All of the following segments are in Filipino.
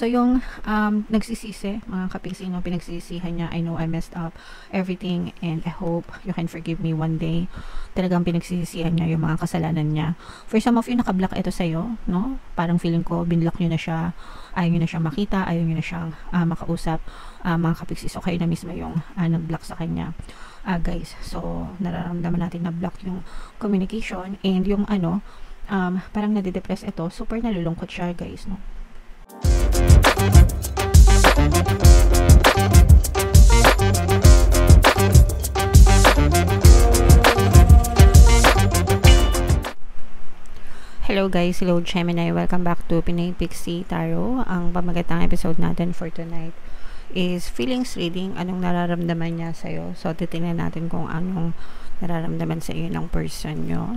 So, yung nagsisisi, mga kapiksi, no, pinagsisihan niya, I know I messed up everything and I hope you can forgive me one day. Talagang pinagsisihan niya yung mga kasalanan niya. For some of you, nakablock ito sa'yo, no? Parang feeling ko, binlock nyo na siya, ayaw nyo na siyang makita, ayaw nyo na siyang makausap, mga kapiksi. So, kayo na mismo yung nag-block sa kanya. Guys, so, nararamdaman natin na block yung communication and yung parang nadidepress ito, super nalulungkot siya, guys, no? Hello guys, hello Gemini, welcome back to Pinay Pixie Tarot. Ang pamagatang episode natin for tonight is feelings reading. Anong nararamdaman niya sa'yo? So, titingnan natin kung anong nararamdaman sa iyo ng person nyo.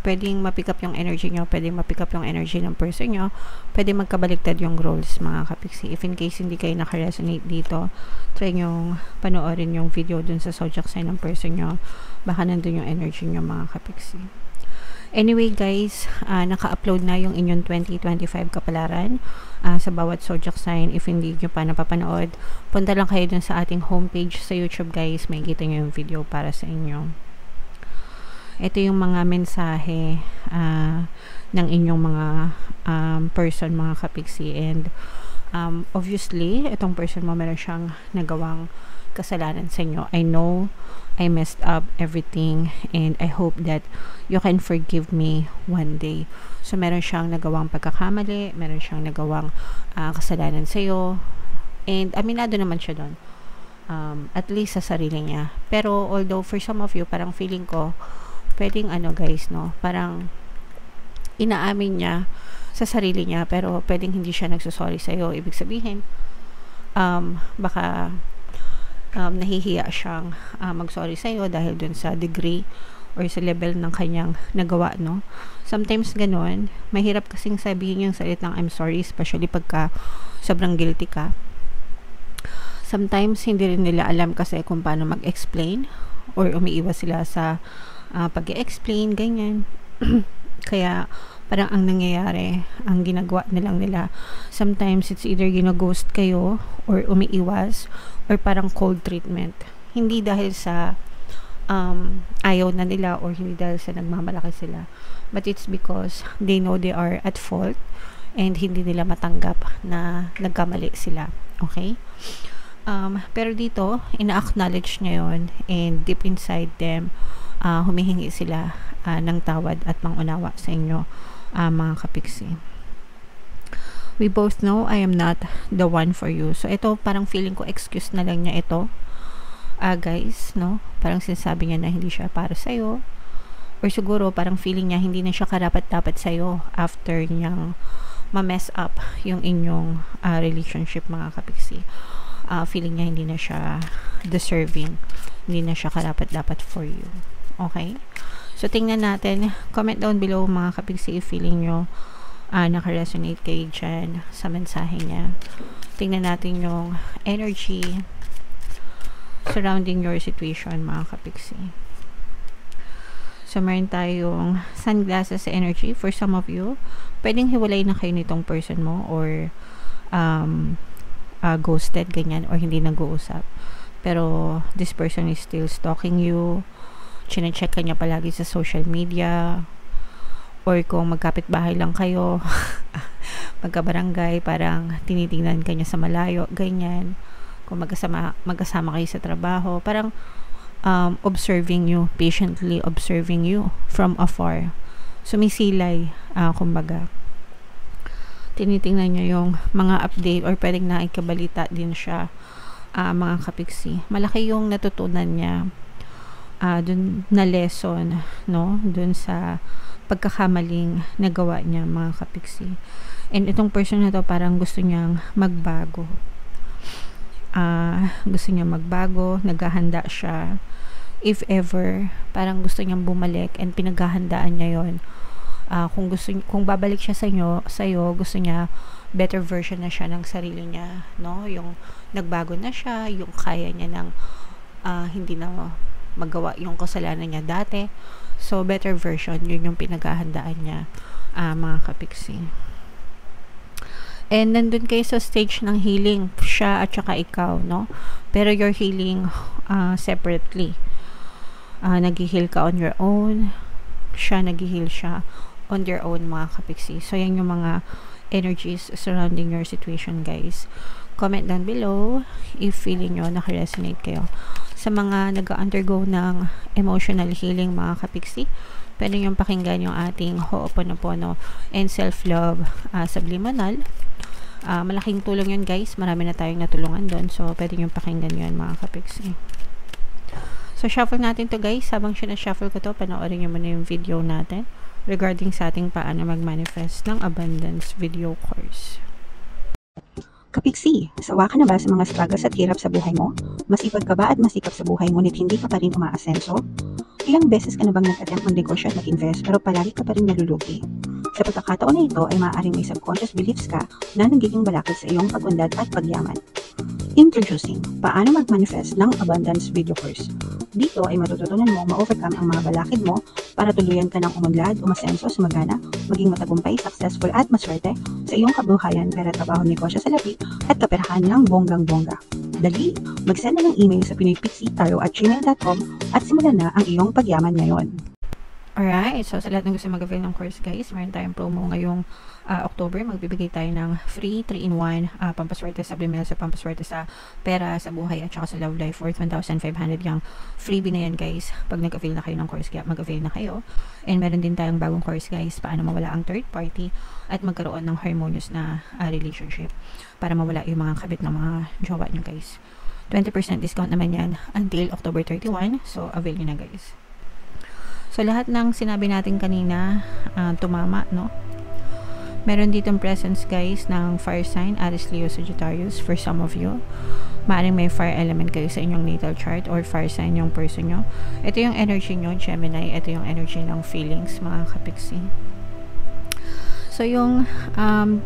Pwedeng ma-pick up yung energy nyo, pwedeng ma-pick up yung energy ng person nyo, pwedeng magkabaliktad yung roles, mga kapiksi. If in case hindi kayo naka-resonate dito, try nyo panoorin yung video dun sa zodiac sign ng person nyo, baka nandun yung energy nyo, mga kapiksi. Anyway guys, naka-upload na yung inyong 2025 kapalaran sa bawat zodiac sign. If hindi nyo pa napapanood, punta lang kayo dun sa ating homepage sa YouTube guys, may kita nyo yung video para sa inyo. Ito yung mga mensahe ng inyong mga person, mga kapiksi. And obviously, itong person mo meron siyang nagawang kasalanan sa inyo. I know I messed up everything and I hope that you can forgive me one day. So, meron siyang nagawang pagkakamali, meron siyang nagawang kasalanan sa iyo. And aminado naman siya doon. At least sa sarili niya. Pero although for some of you, parang feeling ko, pwedeng guys, no, parang inaamin niya sa sarili niya pero pwedeng hindi siya nagsusorry sa'yo. Ibig sabihin baka nahihiya siyang magsorry sa'yo dahil dun sa degree or sa level ng kanyang nagawa, no. Sometimes ganun, mahirap kasing sabihin yung salitang I'm sorry, especially pagka sobrang guilty ka. Sometimes hindi rin nila alam kasi kung paano mag-explain or umiiwas sila sa pag-i-explain, ganyan. Kaya parang ang nangyayari, ang ginagawa na lang nila, sometimes it's either gina-ghost kayo or umiiwas or parang cold treatment. Hindi dahil sa ayaw na nila or hindi dahil sa nagmamalaki sila, but it's because they know they are at fault and hindi nila matanggap na nagkamali sila. Okay? Pero dito, ina-acknowledge niya yun and deep inside them, humihingi sila ng tawad at pangunawa sa inyo, mga kapiksi. We both know I am not the one for you. So, ito, parang feeling ko excuse na lang niya ito. Guys, no? Parang sinasabi niya na hindi siya para sa'yo. Or siguro, parang feeling niya hindi na siya karapat-dapat sa'yo after niyang ma-mess up yung inyong relationship, mga kapiksi. Feeling niya hindi na siya deserving. Hindi na siya karapat-dapat for you. Okay? So, tingnan natin. Comment down below, mga kapiksi, if feeling nyo naka-resonate kayo dyan sa mensahe niya. Tingnan natin yung energy surrounding your situation, mga kapiksi. So, meron tayong sunglasses energy for some of you. Pwedeng hiwalay na kayo nitong person mo or ghosted, ganyan, or hindi nag-uusap. Pero, this person is still stalking you. Chine-check ka niya palagi sa social media, or kung magkapit-bahay lang kayo, magkabarangay, parang tinitingnan ka niya sa malayo, ganyan. Kung magkasama kayo sa trabaho, parang observing you, patiently observing you from afar. Sumisilay, kumbaga. Tinitingnan niya yung mga update or pwedeng naikabalita din siya, mga kapiksi. Malaki yung natutunan niya dun na lesson, no, dun sa pagkakamaling nagawa niya, mga kapiksi. And itong person na to parang gusto niyang magbago. Gusto niya magbago, naghahanda siya. If ever, parang gusto niyang bumalik and pinaghahandaan niya yon. Kung babalik siya sa'yo, gusto niya better version na siya ng sarili niya, no? Yung nagbago na siya, yung kaya niya ng hindi na magawa yung kasalanan niya dati. So, better version, yun yung pinaghahandaan niya, mga kapiksi. And nandun kayo sa stage ng healing, siya at saka ikaw, no? Pero you're healing separately. Nag-heal ka on your own, siya nag-heal siya on their own, mga kapiksi. So yan yung mga energies surrounding your situation, guys. Comment down below if feeling nyo naka-resonate kayo. Sa mga nag-undergo ng emotional healing, mga kapiksi, pwede nyo pakinggan yung ating Ho'oponopono and self-love subliminal. Malaking tulong yun, guys. Marami na tayong natulungan doon. So pwede nyo pakinggan yun, mga kapiksi. So shuffle natin to, guys. Habang sinashuffle ko to, panoorin nyo muna yung video natin regarding sa ating paano mag-manifest ng abundance video course. Kapiksi, sawa ka na ba sa mga struggles at hirap sa buhay mo? Masipag ka ba at masikap sa buhay ngunit hindi ka pa rin umaasenso? Ilang beses ka na bang nag-attempt mag-negosyo at mag-invest pero palagi ka pa rin nalulugi? Sa pagkakataon na ito ay maaaring may subconscious beliefs ka na nagiging balakid sa iyong pag-unlad at pagyaman. Introducing, paano mag-manifest ng abundance video course. Dito ay matututunan mo ma-overcome ang mga balakid mo para tuluyan ka ng umunlad, umasenso, sumagana, maging matagumpay, successful at maswerte sa iyong kabuhayan, pera, trabaho, negosyo sa lapi at kaperahan ng bonggang-bongga. Dali, mag-send na ng email sa pinoypixie@gmail.com at simulan na ang iyong pagyaman ngayon. Alright, so sa lahat ng gusto mag-avail ng course, guys, meron tayong promo ngayong October. Magbibigay tayo ng free 3-in-1 pampaswerte sa subliminal, sa pampaswerte sa pera, sa buhay at saka sa love life worth 1,500 yung freebie na yan, guys. Pag nag-avail na kayo ng course, kaya mag-avail na kayo. And meron din tayong bagong course, guys, paano mawala ang third party at magkaroon ng harmonious na relationship para mawala yung mga kabit ng mga jowa nyo, guys. 20% discount naman yan until October 31. So, avail nyo na, guys. So, lahat ng sinabi natin kanina, tumama, no? Meron ditong presence, guys, ng fire sign, Aries, Leo, Sagittarius, for some of you. Maaaring may fire element kayo sa inyong natal chart or fire sign yung person nyo. Ito yung energy nyo, Gemini. Ito yung energy ng feelings, mga kapiksi. So, yung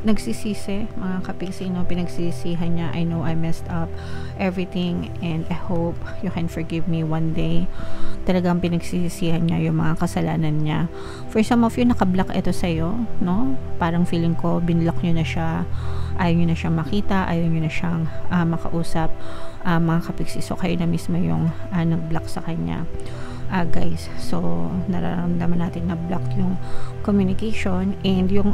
nagsisisi, mga kapiksi, no, pinagsisihan niya, I know I messed up everything and I hope you can forgive me one day. Talagang pinagsisisihan niya yung mga kasalanan niya. For some of you, nakablock ito sa'yo, no? Parang feeling ko, binlock nyo na siya, ayaw nyo na siyang makita, ayaw nyo na siyang makausap, mga kapiksi. So, kayo na mismo yung nag-block sa kanya. Guys, so nararamdaman natin na block yung communication and yung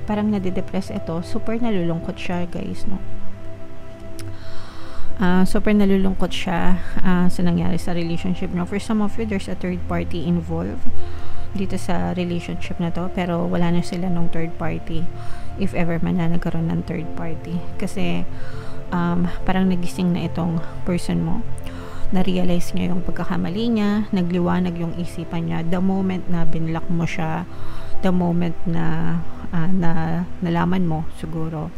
parang nade-depress ito, super nalulungkot siya, guys, no? Super nalulungkot siya sa nangyari sa relationship nyo. For some of you, there's a third party involved dito sa relationship na to, pero wala na sila nung third party, if ever man na nagkaroon ng third party, kasi parang nagising na itong person mo, na-realize niya yung pagkakamali niya, nagliwanag yung isipan niya the moment na binlock mo siya, the moment na nalaman mo siguro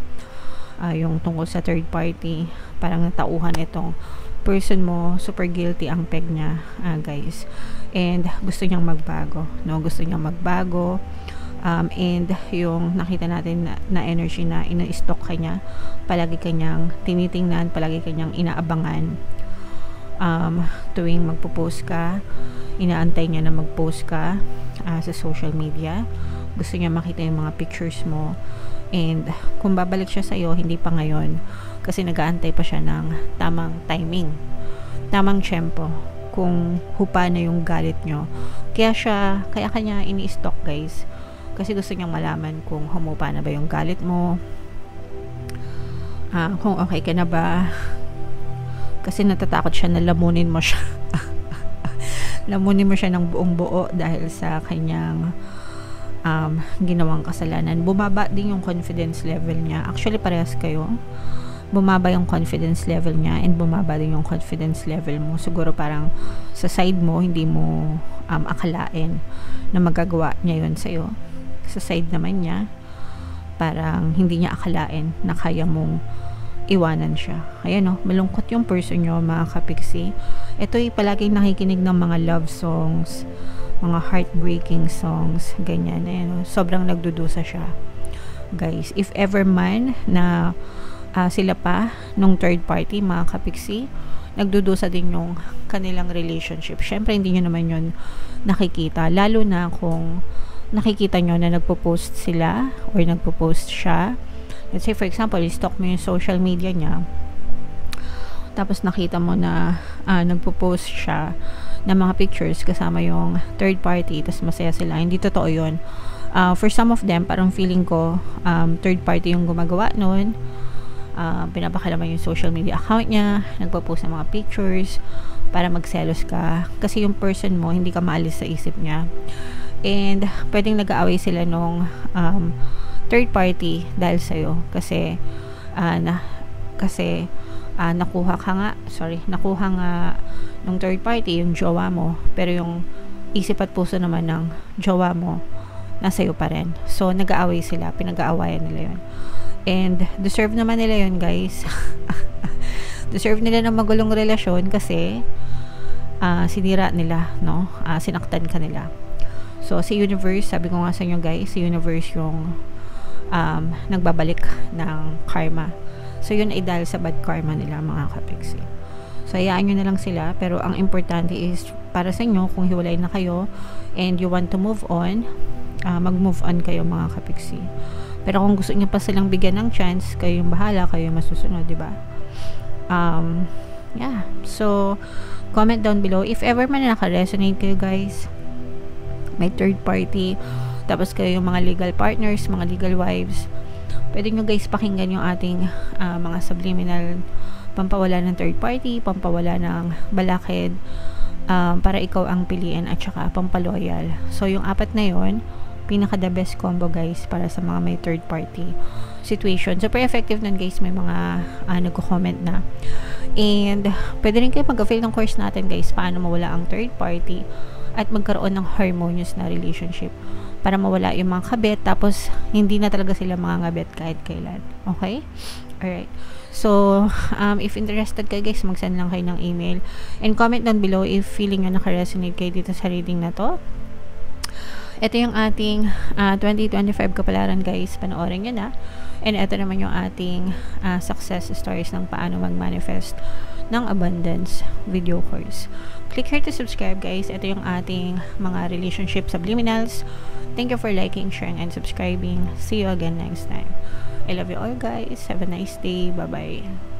yung tungkol sa third party, parang natauhan itong person mo, super guilty ang peg niya, guys, and gusto niyang magbago, no? Gusto niyang magbago, and yung nakita natin na energy na ina-stock kanya, palagi kanyang tinitingnan, palagi kanyang inaabangan. Tuwing magpo-post ka, inaantay niya na mag-post ka sa social media. Gusto niya makita yung mga pictures mo, and kung babalik siya sa'yo, hindi pa ngayon, kasi nag-aantay pa siya ng tamang timing, tamang tempo, kung hupa na yung galit nyo. Kaya kanya ini-stalk, guys, kasi gusto niyang malaman kung humupa na ba yung galit mo, kung okay ka na ba, kasi natatakot siya na lamunin mo siya. Lamunin mo siya ng buong buo dahil sa kanyang ginawang kasalanan. Bumaba din yung confidence level niya. Actually, parehas kayo. Bumaba yung confidence level niya and bumaba din yung confidence level mo. Siguro parang sa side mo, hindi mo akalain na magagawa niya yun sa'yo. Sa side naman niya, parang hindi niya akalain na kaya mong iwanan siya. Ayan, no, malungkot yung person nyo, mga kapiksi. Ito ay palaging nakikinig ng mga love songs, mga heartbreaking songs, ganyan. Ayan, no, sobrang nagdudusa siya, guys. If ever man na sila pa nung third party, mga kapiksi, nagdudusa din yung kanilang relationship. Syempre, hindi nyo naman yun nakikita, lalo na kung nakikita nyo na nagpo-post sila or nagpo-post siya. Let's say for example, i-stalk mo yung social media niya, tapos nakita mo na nagpo-post siya ng mga pictures kasama yung third party, tapos masaya sila. Hindi totoo yun. For some of them, parang feeling ko third party yung gumagawa nun. Pinapakalaman yung social media account niya, nagpo-post ng mga pictures para magselos ka kasi yung person mo hindi ka maalis sa isip niya. And pwedeng nag-aaway sila nung third party dahil sa'yo kasi nakuha nga nung third party yung jowa mo, pero yung isip at puso naman ng jowa mo nasa iyo pa rin. So nag-aaway sila, pinag-aawayan nila yun. And deserve naman nila yun, guys. Deserve nila ng magulong relasyon kasi sinira nila, no? Sinaktan ka nila. So si universe, sabi ko nga sa inyo guys, si universe yung nagbabalik ng karma. So yun ay dahil sa bad karma nila, mga kapiksi. So hayaan nyo na lang sila, pero ang importante is para sa inyo, kung hiwalay na kayo and you want to move on, mag-move on kayo, mga kapiksi. Pero kung gusto niyo pa silang bigyan ng chance, kayo yung bahala, kayo yung masusunod, di ba? Yeah. So comment down below if ever man naka-resonate kayo, guys, may third party, tapos kayo yung mga legal partners, mga legal wives, pwede nyo guys pakinggan yung ating mga subliminal pampawala ng third party, pampawala ng balakid, para ikaw ang piliin, at saka pampaloyal. So yung apat na yon, pinaka the best combo guys para sa mga may third party situation. Super effective nun guys, may mga nagko-comment na. And pwede rin kayo mag-avail ng course natin guys, paano mawala ang third party at magkaroon ng harmonious na relationship para mawala yung mga kabit, tapos hindi na talaga sila mga kabit kahit kailan. Okay? Alright. So, if interested kayo guys, mag-send lang kayo ng email and comment down below if feeling nyo naka-resonate kayo dito sa reading na to. Ito yung ating 2025 kapalaran guys, panoorin nyo na. And ito naman yung ating success stories ng paano mag-manifest ng abundance video course. Click here to subscribe guys. Ito yung ating mga relationship subliminals. Thank you for liking, sharing, and subscribing. See you again next time. I love you all guys. Have a nice day. Bye-bye.